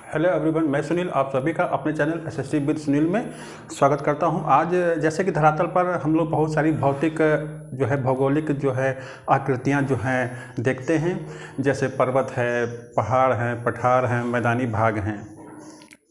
Hello everyone, मैं सुनील आप सभी का अपने चैनल एसएसटी विद सुनील में स्वागत करता हूं। आज जैसे कि धरातल पर हम लोग बहुत सारी भौतिक भौगोलिक आकृतियां देखते हैं, जैसे पर्वत है, पहाड़ हैं, पठार हैं, मैदानी भाग हैं,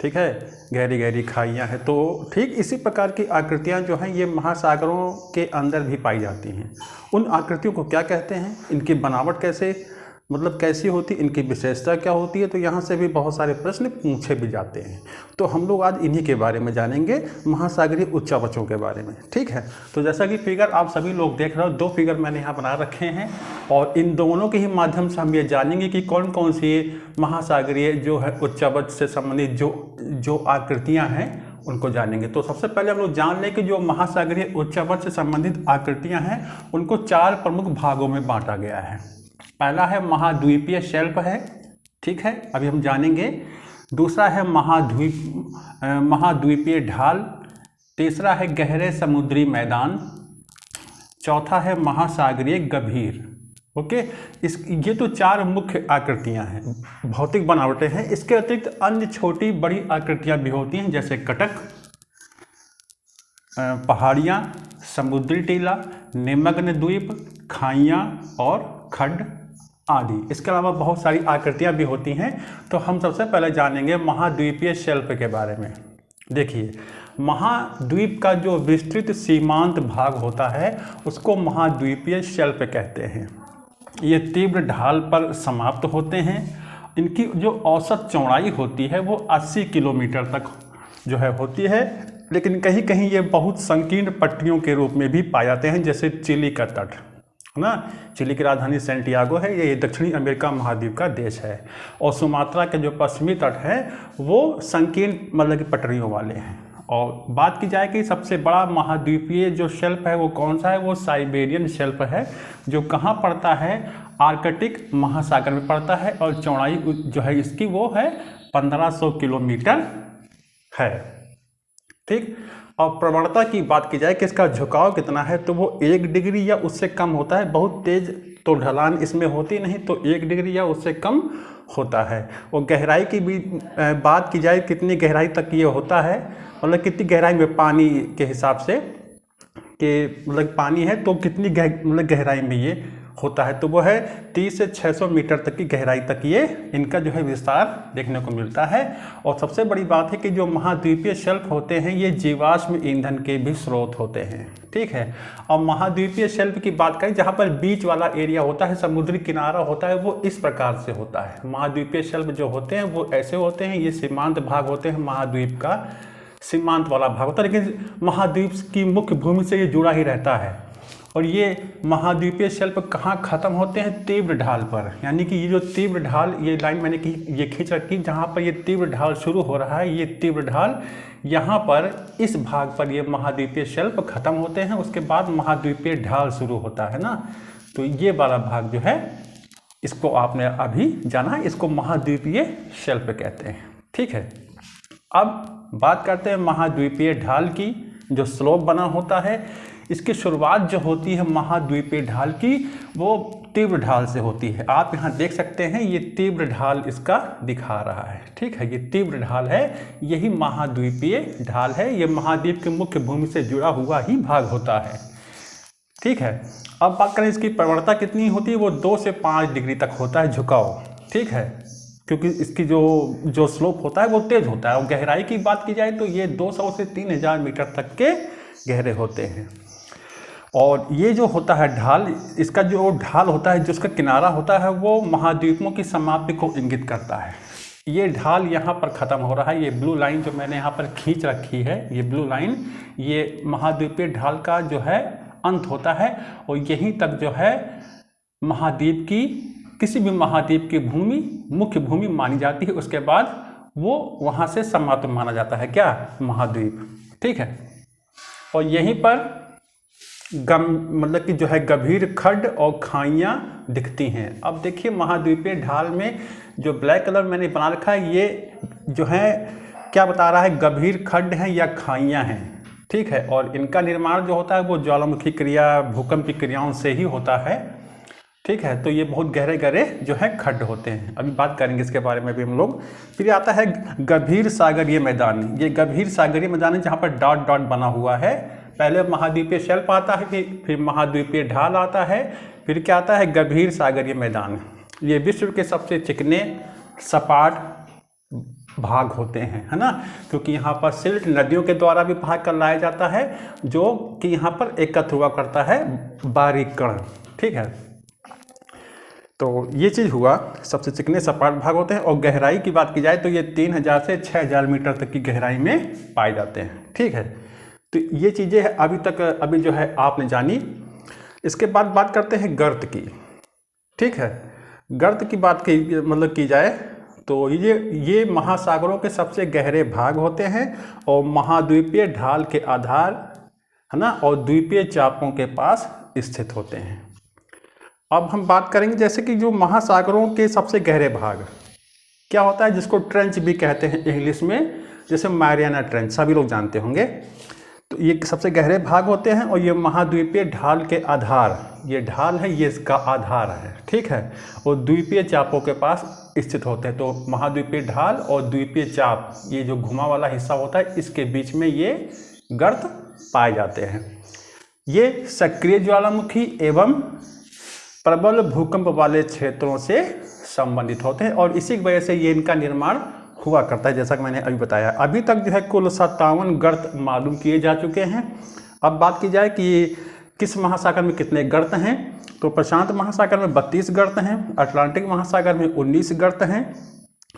ठीक है, गहरी गहरी खाइयां हैं। तो ठीक इसी प्रकार की आकृतियां ये महासागरों के अंदर भी पाई जाती हैं। उन आकृतियों को क्या कहते हैं, इनकी बनावट कैसी होती, इनकी विशेषता क्या होती है। तो यहाँ से भी बहुत सारे प्रश्न पूछे भी जाते हैं। तो हम लोग आज इन्हीं के बारे में जानेंगे, महासागरीय उच्चावचों के बारे में, ठीक है। तो जैसा कि फिगर आप सभी लोग देख रहे हो, दो फिगर मैंने यहाँ बना रखे हैं और इन दोनों के ही माध्यम से हम ये जानेंगे कि कौन कौन सी महासागरीय उच्चावच से संबंधित जो आकृतियाँ हैं उनको जानेंगे। तो सबसे पहले हम लोग जान लें कि जो महासागरीय उच्चावच से संबंधित आकृतियाँ हैं उनको चार प्रमुख भागों में बांटा गया है। पहला है महाद्वीपीय शेल्फ है, ठीक है, अभी हम जानेंगे। दूसरा है महाद्वीपीय ढाल। तीसरा है गहरे समुद्री मैदान। चौथा है महासागरीय गभीर। ओके, ये तो चार मुख्य आकृतियां हैं, भौतिक बनावटें हैं। इसके अतिरिक्त अन्य छोटी बड़ी आकृतियां भी होती हैं, जैसे कटक, पहाड़ियां, समुद्री टीला, निमग्न द्वीप, खाइयां और खड्ड आदि। इसके अलावा बहुत सारी आकृतियां भी होती हैं। तो हम सबसे पहले जानेंगे महाद्वीपीय शेल्फ के बारे में। देखिए, महाद्वीप का जो विस्तृत सीमांत भाग होता है उसको महाद्वीपीय शेल्फ कहते हैं। ये तीव्र ढाल पर समाप्त होते हैं। इनकी जो औसत चौड़ाई होती है वो 80 किलोमीटर तक होती है, लेकिन कहीं कहीं ये बहुत संकीर्ण पट्टियों के रूप में भी पाए जाते हैं, जैसे चिली का तट ना। चिली की राजधानी सैंटियागो है, ये दक्षिणी अमेरिका महाद्वीप का देश है। और सुमात्रा के जो पश्चिमी तट है वो संकीर्ण कि पटरियों वाले हैं। और बात की जाए कि सबसे बड़ा महाद्वीपीय जो शेल्फ है वो कौन सा है, वो साइबेरियन शेल्फ है, जो कहाँ पड़ता है, आर्कटिक महासागर में पड़ता है। और चौड़ाई इसकी वो है 1500 किलोमीटर है, ठीक। और प्रवणता की बात की जाए कि इसका झुकाव कितना है, तो वो 1 डिग्री या उससे कम होता है। बहुत तेज तो ढलान इसमें होती नहीं, तो 1 डिग्री या उससे कम होता है। और गहराई की भी बात की जाए, कितनी गहराई तक ये होता है, कितनी गहराई में पानी के हिसाब से कि पानी है तो कितनी गहराई में ये होता है, तो वो है 30 से 600 मीटर तक की गहराई तक ये इनका विस्तार देखने को मिलता है। और सबसे बड़ी बात है कि जो महाद्वीपीय शेल्फ होते हैं ये जीवाश्म ईंधन के भी स्रोत होते हैं, ठीक है। और महाद्वीपीय शेल्फ की बात करें, जहाँ पर बीच वाला एरिया होता है, समुद्री किनारा होता है, वो इस प्रकार से होता है। महाद्वीपीय शेल्फ जो होते हैं वो ऐसे होते हैं, ये सीमांत भाग होते हैं, महाद्वीप का सीमांत वाला भाग होता है, लेकिन महाद्वीप की मुख्य भूमि से ये जुड़ा ही रहता है। और ये महाद्वीपीय शेल्फ कहाँ ख़त्म होते हैं, तीव्र ढाल पर। यानी कि ये जो तीव्र ढाल, ये लाइन मैंने ये खींच रखी, जहाँ पर ये तीव्र ढाल शुरू हो रहा है, ये तीव्र ढाल यहाँ पर इस भाग पर ये महाद्वीपीय शेल्फ ख़त्म होते हैं। उसके बाद महाद्वीपीय ढाल शुरू होता है ना। तो ये वाला भाग इसको आपने अभी जाना, इसको महाद्वीपीय शेल्फ कहते हैं, ठीक है। अब बात करते हैं महाद्वीपीय ढाल की, जो स्लोप बना होता है। इसकी शुरुआत जो होती है महाद्वीपीय ढाल की, वो तीव्र ढाल से होती है। आप यहाँ देख सकते हैं, ये तीव्र ढाल इसका दिखा रहा है, ठीक है। ये तीव्र ढाल है, यही महाद्वीपीय ढाल है। ये महाद्वीप के मुख्य भूमि से जुड़ा हुआ ही भाग होता है, ठीक है। अब बात करें इसकी प्रवणता कितनी होती है, वो 2 से 5 डिग्री तक होता है झुकाव, ठीक है, क्योंकि इसकी जो स्लोप होता है वो तेज होता है। और गहराई की बात की जाए तो ये 200 से 3000 मीटर तक के गहरे होते हैं। और ये जो होता है ढाल, इसका जो ढाल होता है, जो इसका किनारा होता है, वो महाद्वीपों की समाप्ति को इंगित करता है। ये ढाल यहाँ पर ख़त्म हो रहा है। ये ब्लू लाइन जो मैंने यहाँ पर खींच रखी है, ये ब्लू लाइन, ये महाद्वीपीय ढाल का अंत होता है। और यहीं तक महाद्वीप की, किसी भी महाद्वीप की भूमि मुख्य भूमि मानी जाती है। उसके बाद वो वहाँ से समाप्त माना जाता है, क्या, महाद्वीप, ठीक है। और यहीं पर गभीर खड्ड और खाइयाँ दिखती हैं। अब देखिए, महाद्वीपीय ढाल में जो ब्लैक कलर मैंने बना रखा है, ये क्या बता रहा है, गभीर खड्ड हैं या खाइयाँ हैं, ठीक है। और इनका निर्माण जो होता है वो ज्वालामुखी क्रिया, भूकंप की क्रियाओं से ही होता है। ठीक है। तो ये बहुत गहरे गहरे जो है खड्ड होते हैं, अभी बात करेंगे इसके बारे में भी हम लोग। फिर आता है गंभीर सागरीय मैदान। ये गंभीर सागरीय मैदान है जहाँ पर डॉट डॉट बना हुआ है। पहले महाद्वीपीय शेल्फ आता है, फिर महाद्वीपीय ढाल आता है, फिर क्या आता है गंभीर सागरीय मैदान। ये विश्व के सबसे चिकने सपाट भाग होते हैं, है ना, क्योंकि यहाँ पर सिल्ट नदियों के द्वारा भी भाग कर लाया जाता है, जो कि यहाँ पर एकत्र हुआ करता है बारीक कण। ठीक है, तो ये चीज़ हुआ, सबसे चिकने सपाट भाग होते हैं। और गहराई की बात की जाए तो ये 3000 से 6000 मीटर तक की गहराई में पाए जाते हैं। ठीक है, तो ये चीज़ें अभी जो है आपने जानी। इसके बाद बात करते हैं गर्त की। ठीक है, गर्त की बात की जाए तो ये महासागरों के सबसे गहरे भाग होते हैं और महाद्वीपीय ढाल के आधार, है ना, और द्वीपीय चापों के पास स्थित होते हैं। अब हम बात करेंगे जैसे कि जो महासागरों के सबसे गहरे भाग क्या होता है, जिसको ट्रेंच भी कहते हैं इंग्लिश में, जैसे मैरियाना ट्रेंच सभी लोग जानते होंगे। तो ये सबसे गहरे भाग होते हैं और ये महाद्वीपीय ढाल के आधार, ये ढाल है, ये इसका आधार है। ठीक है, और द्वीपीय चापों के पास स्थित होते हैं। तो महाद्वीपीय ढाल और द्वीपीय चाप, ये जो घुमा वाला हिस्सा होता है, इसके बीच में ये गर्त पाए जाते हैं। ये सक्रिय ज्वालामुखी एवं प्रबल भूकंप वाले क्षेत्रों से संबंधित होते हैं और इसी की वजह से ये इनका निर्माण हुआ करता है, जैसा कि मैंने अभी बताया। अभी तक जो है कुल 57 गर्त मालूम किए जा चुके हैं। अब बात की जाए कि किस महासागर में कितने गर्त हैं, तो प्रशांत महासागर में 32 गर्त हैं, अटलांटिक महासागर में 19 गर्त हैं,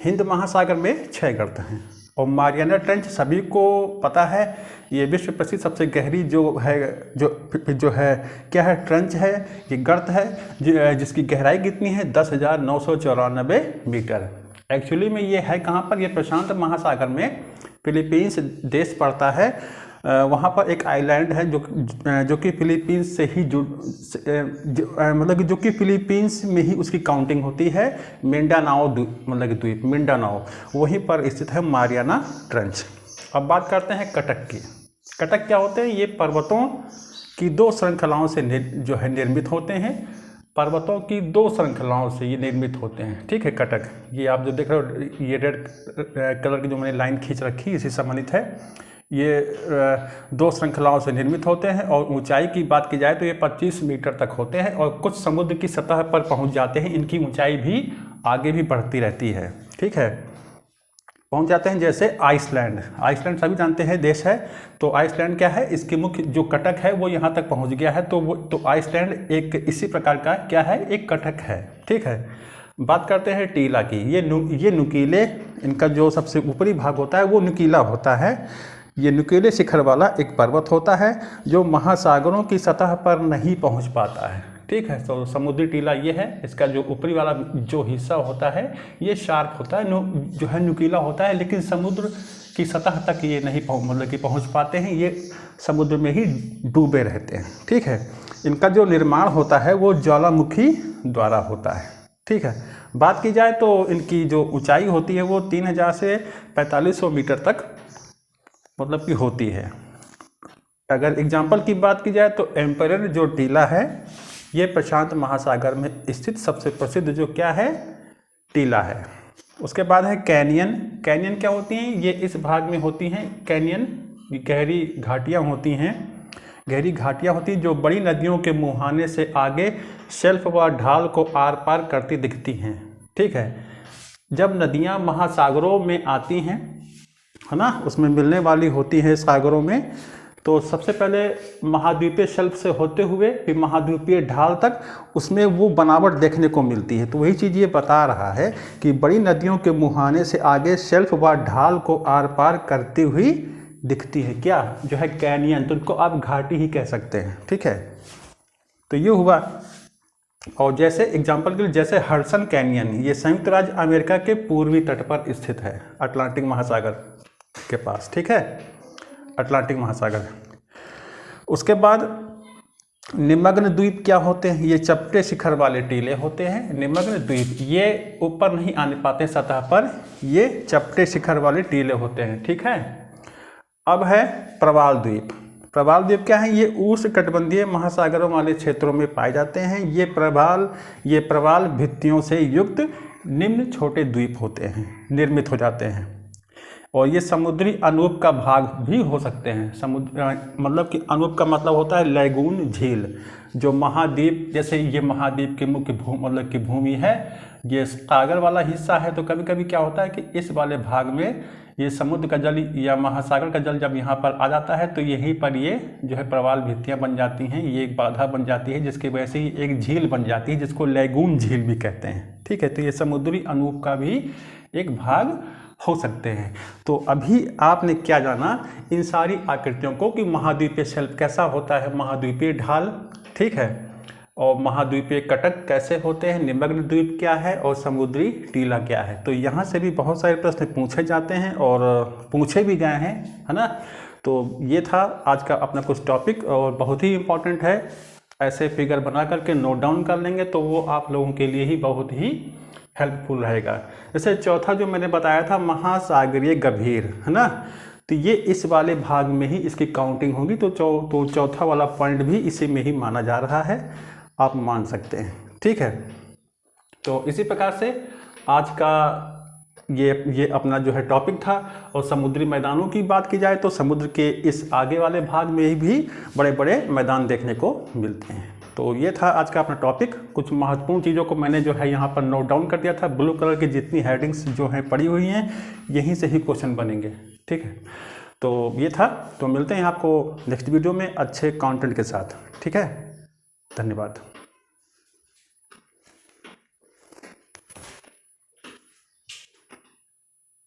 हिंद महासागर में 6 गर्त हैं। और मारियाना ट्रेंच सभी को पता है, ये विश्व प्रसिद्ध सबसे गहरी जो है क्या है, ट्रेंच है, ये गर्त है, जिसकी गहराई कितनी है 10,994 मीटर। एक्चुअली में ये है कहाँ पर, ये प्रशांत महासागर में फिलीपींस देश पड़ता है। वहाँ पर एक आइलैंड है जो कि फिलीपींस से ही मतलब जो कि फिलीपींस में ही उसकी काउंटिंग होती है, मिंडानाओ द्वीप मिंडानाओ, वहीं पर स्थित है मारियाना ट्रेंच। अब बात करते हैं कटक की। कटक क्या होते हैं, ये पर्वतों की 2 श्रृंखलाओं से जो है निर्मित होते हैं। पर्वतों की 2 श्रृंखलाओं से ये निर्मित होते हैं। ठीक है, कटक, ये आप जो देख रहे हो, ये रेड कलर की जो मैंने लाइन खींच रखी इसी संबंधित है। ये 2 श्रृंखलाओं से निर्मित होते हैं और ऊंचाई की बात की जाए तो ये 25 मीटर तक होते हैं और कुछ समुद्र की सतह पर पहुंच जाते हैं। इनकी ऊंचाई भी आगे भी बढ़ती रहती है। ठीक है, पहुंच जाते हैं। जैसे आइसलैंड सभी जानते हैं देश है, तो आइसलैंड क्या है, इसकी मुख्य जो कटक है वो यहाँ तक पहुँच गया है। तो आइसलैंड एक इसी प्रकार का क्या है, एक कटक है। ठीक है, बात करते हैं टीला की। ये नुकीले, इनका जो सबसे ऊपरी भाग होता है वो नुकीला होता है। ये नुकीले शिखर वाला एक पर्वत होता है जो महासागरों की सतह पर नहीं पहुंच पाता है। ठीक है, तो समुद्री टीला ये है, इसका जो ऊपरी वाला जो हिस्सा होता है ये शार्प होता है, जो है नुकीला होता है, लेकिन समुद्र की सतह तक ये नहीं पहुंच पाते हैं, ये समुद्र में ही डूबे रहते हैं। ठीक है, इनका जो निर्माण होता है वो ज्वालामुखी द्वारा होता है। ठीक है, बात की जाए तो इनकी जो ऊंचाई होती है वो 3000 से 4500 मीटर तक कि होती है। अगर एग्जाम्पल की बात की जाए तो एम्परर जो टीला है ये प्रशांत महासागर में स्थित सबसे प्रसिद्ध जो क्या है, टीला है। उसके बाद है कैनियन क्या होती हैं, ये इस भाग में होती हैं। कैनियन गहरी घाटियाँ होती हैं जो बड़ी नदियों के मुहाने से आगे शेल्फ व ढाल को आर पार करती दिखती हैं। ठीक है, जब नदियाँ महासागरों में आती हैं, है ना, उसमें मिलने वाली होती है सागरों में, तो सबसे पहले महाद्वीपीय शेल्फ से होते हुए फिर महाद्वीपीय ढाल तक उसमें वो बनावट देखने को मिलती है। तो वही चीज़ ये बता रहा है कि बड़ी नदियों के मुहाने से आगे शेल्फ व ढाल को आर पार करती हुई दिखती है, क्या जो है कैनियन, तो उनको आप घाटी ही कह सकते हैं। ठीक है, तो ये हुआ। और जैसे एग्जाम्पल के लिए जैसे हडसन कैनियन, ये संयुक्त राज्य अमेरिका के पूर्वी तट पर स्थित है, अटलांटिक महासागर के पास। ठीक है, अटलांटिक महासागर। उसके बाद निमग्न द्वीप क्या होते हैं, ये चपटे शिखर वाले टीले होते हैं। निमग्न द्वीप ये ऊपर नहीं आने पाते सतह पर, ये चपटे शिखर वाले टीले होते हैं। ठीक है, अब है प्रवाल द्वीप। प्रवाल द्वीप क्या है? ये उष्णकटिबंधीय महासागरों वाले क्षेत्रों में पाए जाते हैं। ये प्रवाल भित्तियों से युक्त निम्न छोटे द्वीप होते हैं, निर्मित हो जाते हैं। और ये समुद्री अनूप का भाग भी हो सकते हैं। मतलब कि अनूप का मतलब होता है लैगून, झील। जो महाद्वीप, जैसे ये महाद्वीप की मुख्य मतलब की भूमि है, ये सागर वाला हिस्सा है, तो कभी कभी क्या होता है कि इस वाले भाग में ये समुद्र का जल या महासागर का जल जब यहाँ पर आ जाता है तो यहीं पर ये जो है प्रवाल भित्तियाँ बन जाती हैं, ये एक बाधा बन जाती है, जिसकी वजह से एक झील बन जाती है, जिसको लैगून झील भी कहते हैं। ठीक है, तो ये समुद्री अनूप का भी एक भाग हो सकते हैं। तो अभी आपने क्या जाना इन सारी आकृतियों को कि महाद्वीपीय शेल्फ कैसा होता है, महाद्वीपीय ढाल, ठीक है, और महाद्वीपीय कटक कैसे होते हैं, निमग्न द्वीप क्या है और समुद्री टीला क्या है। तो यहाँ से भी बहुत सारे प्रश्न पूछे जाते हैं और पूछे भी गए हैं, है ना। तो ये था आज का अपना कुछ टॉपिक और बहुत ही इम्पोर्टेंट है। ऐसे फिगर बना करके नोट डाउन कर लेंगे तो वो आप लोगों के लिए ही बहुत ही हेल्पफुल रहेगा। जैसे चौथा जो मैंने बताया था महासागरीय गंभीर, है ना, तो ये इस वाले भाग में ही इसकी काउंटिंग होगी। तो चौथा वाला पॉइंट भी इसी में ही माना जा रहा है, आप मान सकते हैं। ठीक है, तो इसी प्रकार से आज का ये अपना जो है टॉपिक था। और समुद्री मैदानों की बात की जाए तो समुद्र के इस आगे वाले भाग में भी बड़े बड़े मैदान देखने को मिलते हैं। तो ये था आज का अपना टॉपिक। कुछ महत्वपूर्ण चीज़ों को मैंने जो है यहाँ पर नोट डाउन कर दिया था। ब्लू कलर की जितनी हेडिंग्स जो हैं पड़ी हुई हैं, यहीं से ही क्वेश्चन बनेंगे। ठीक है, तो ये था। तो मिलते हैं आपको नेक्स्ट वीडियो में अच्छे कंटेंट के साथ। ठीक है, धन्यवाद।